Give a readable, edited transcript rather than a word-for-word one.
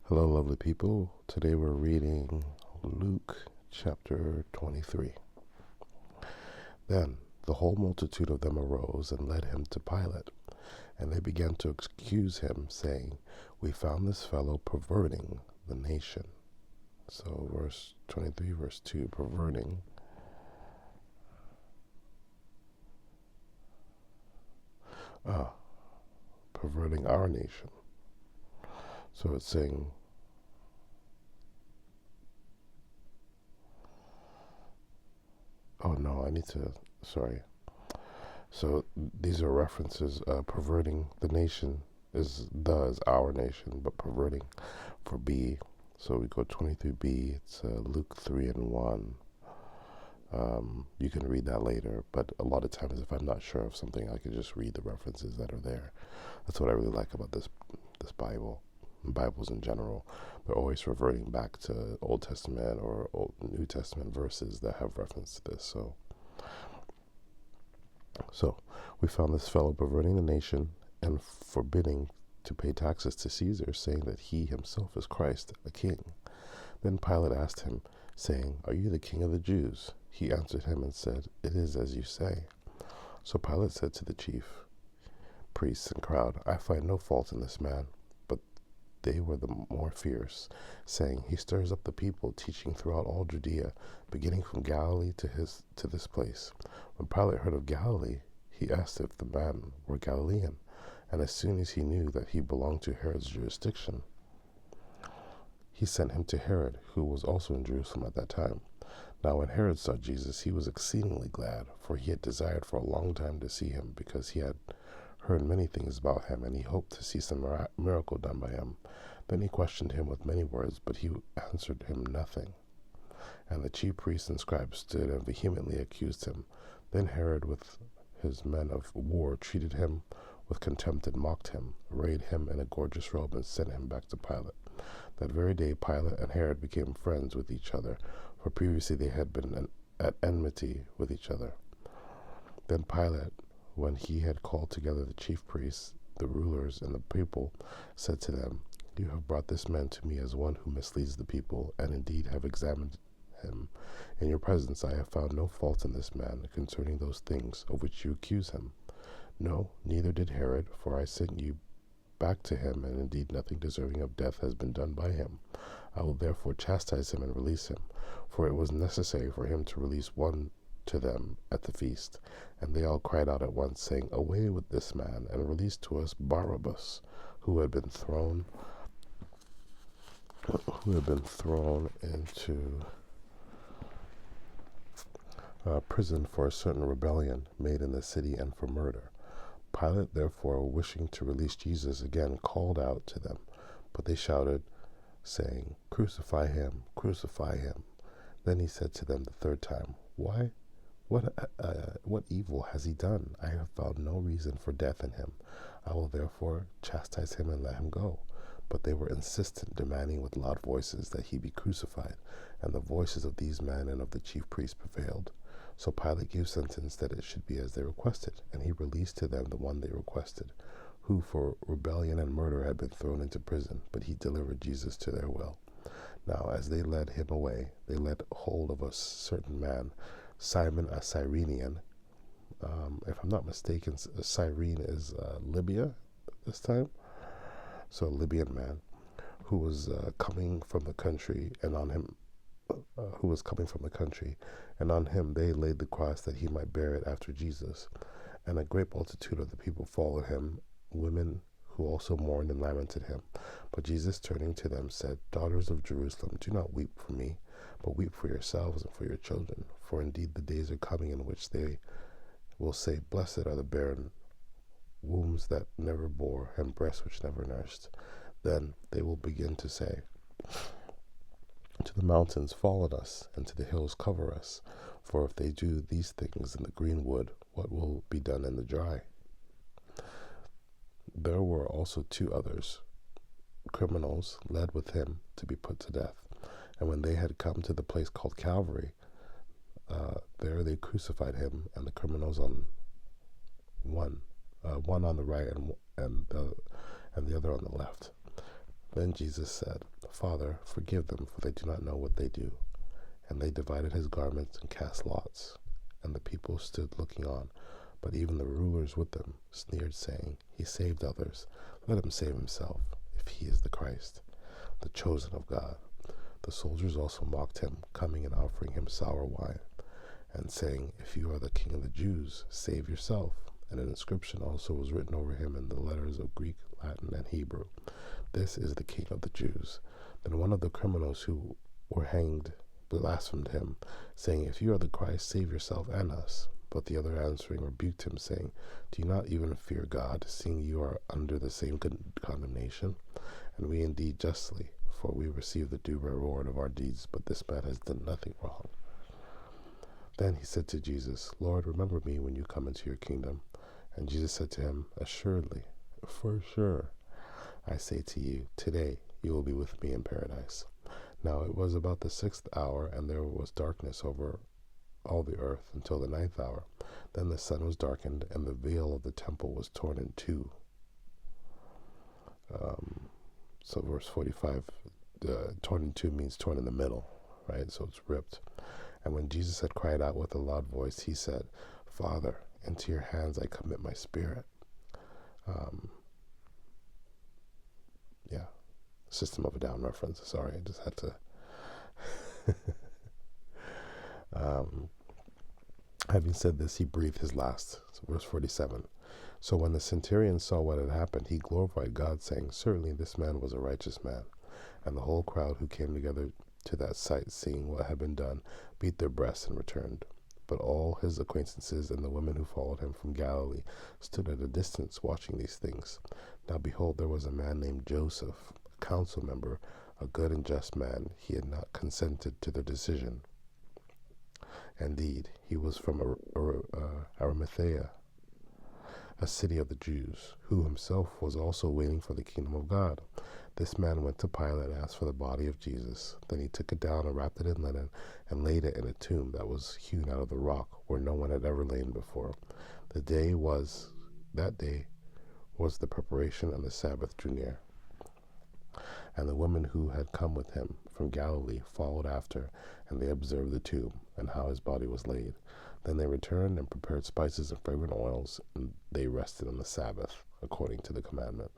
Hello, lovely people. Today we're reading Luke chapter 23. Then the whole multitude of them arose and led him to Pilate, and they began to accuse him, saying, "We found this fellow perverting the nation." So verse 23, verse 2, perverting. Perverting our nation. So it's saying, sorry. So these are references. Perverting the nation is our nation, but perverting for B. So we go 23b. It's Luke 3 and 1. You can read that later, but a lot of times if I'm not sure of something, I can just read the references that are there. That's what I really like about this Bible. Bibles in general, they're always reverting back to Old Testament or New Testament verses that have reference to this. So we found this fellow perverting the nation and forbidding to pay taxes to Caesar, saying that he himself is Christ, a king. Then Pilate asked him, saying, "Are you the king of the Jews?" He answered him and said, "It is as you say." So Pilate said to the chief priests and crowd, "I find no fault in this man." But they were the more fierce, saying, "He stirs up the people, teaching throughout all Judea, beginning from Galilee to this place." When Pilate heard of Galilee, he asked if the man were Galilean, and as soon as he knew that he belonged to Herod's jurisdiction, he sent him to Herod, who was also in Jerusalem at that time. Now when Herod saw Jesus, he was exceedingly glad, for he had desired for a long time to see him, because he had heard many things about him, and he hoped to see some miracle done by him. Then he questioned him with many words, but he answered him nothing. And the chief priests and scribes stood and vehemently accused him. Then Herod with his men of war treated him with contempt and mocked him, arrayed him in a gorgeous robe, and sent him back to Pilate. That very day Pilate and Herod became friends with each other, for previously they had been at enmity with each other. Then Pilate, when he had called together the chief priests, the rulers, and the people, said to them, "You have brought this man to me as one who misleads the people, and indeed have examined him. In your presence I have found no fault in this man concerning those things of which you accuse him. No, neither did Herod, for I sent you back to him, and indeed nothing deserving of death has been done by him. I will therefore chastise him and release him, for it was necessary for him to release one to them at the feast." And they all cried out at once, saying, "Away with this man, and release to us Barabbas, who had been thrown into prison for a certain rebellion made in the city and for murder." Pilate, therefore, wishing to release Jesus again, called out to them, but they shouted, saying, "Crucify him, crucify him." Then he said to them the third time, "Why? What evil has he done? I have found no reason for death in him. I will therefore chastise him and let him go." But they were insistent, demanding with loud voices that he be crucified, and the voices of these men and of the chief priests prevailed. So Pilate gave sentence that it should be as they requested, and he released to them the one they requested, who for rebellion and murder had been thrown into prison, but he delivered Jesus to their will. Now as they led him away, they laid hold of a certain man, Simon a Cyrenian. If I'm not mistaken, Cyrene is Libya this time. So a Libyan man who was coming from the country, and on him they laid the cross that he might bear it after Jesus. And a great multitude of the people followed him, women who also mourned and lamented him. But Jesus, turning to them, said, "Daughters of Jerusalem, do not weep for me, but weep for yourselves and for your children. For indeed the days are coming in which they will say, 'Blessed are the barren wombs that never bore, and breasts which never nursed.' Then they will begin to say to the mountains, 'Fall on us,' and to the hills, 'Cover us.' For if they do these things in the green wood, what will be done in the dry?" There were also two others, criminals, led with him to be put to death. And when they had come to the place called Calvary, there they crucified him and the criminals on one on the right and the other on the left. Then Jesus said, Father, forgive them, for they do not know what they do. And they divided his garments and cast lots. And the people stood looking on. But even the rulers with them sneered, saying, He saved others. Let him save himself, if he is the Christ, the chosen of God. The soldiers also mocked him, coming and offering him sour wine, and saying, If you are the King of the Jews, save yourself. And an inscription also was written over him in the letters of Greek, Latin, and Hebrew, This is the King of the Jews. Then one of the criminals who were hanged blasphemed him, saying, If you are the Christ, save yourself and us. But the other answering rebuked him, saying, Do you not even fear God, seeing you are under the same condemnation? And we indeed justly, for we receive the due reward of our deeds, but this man has done nothing wrong. Then he said to Jesus, Lord, remember me when you come into your kingdom. And Jesus said to him, Assuredly, for sure, I say to you, today you will be with me in paradise. Now it was about the 6th hour, and there was darkness over all the earth until the 9th hour. Then the sun was darkened, and the veil of the temple was torn in two. So verse 45, torn in two means torn in the middle, right? So it's ripped. And when Jesus had cried out with a loud voice, he said, Father, into your hands I commit my spirit. System of a Down reference. Sorry, I just had to. Having said this, he breathed his last. So verse 47. So when the centurion saw what had happened, he glorified God, saying, Certainly this man was a righteous man. And the whole crowd who came together to that sight, seeing what had been done, beat their breasts and returned. But all his acquaintances and the women who followed him from Galilee stood at a distance watching these things. Now behold, there was a man named Joseph, a council member, a good and just man. He had not consented to their decision. Indeed, he was from Arimathea, a city of the Jews, who himself was also waiting for the kingdom of God. This man went to Pilate and asked for the body of Jesus. Then he took it down and wrapped it in linen and laid it in a tomb that was hewn out of the rock, where no one had ever lain before. That day was the preparation, and the Sabbath drew near. And the women who had come with him from Galilee followed after, and they observed the tomb, and how his body was laid. Then they returned and prepared spices and fragrant oils, and they rested on the Sabbath, according to the commandment.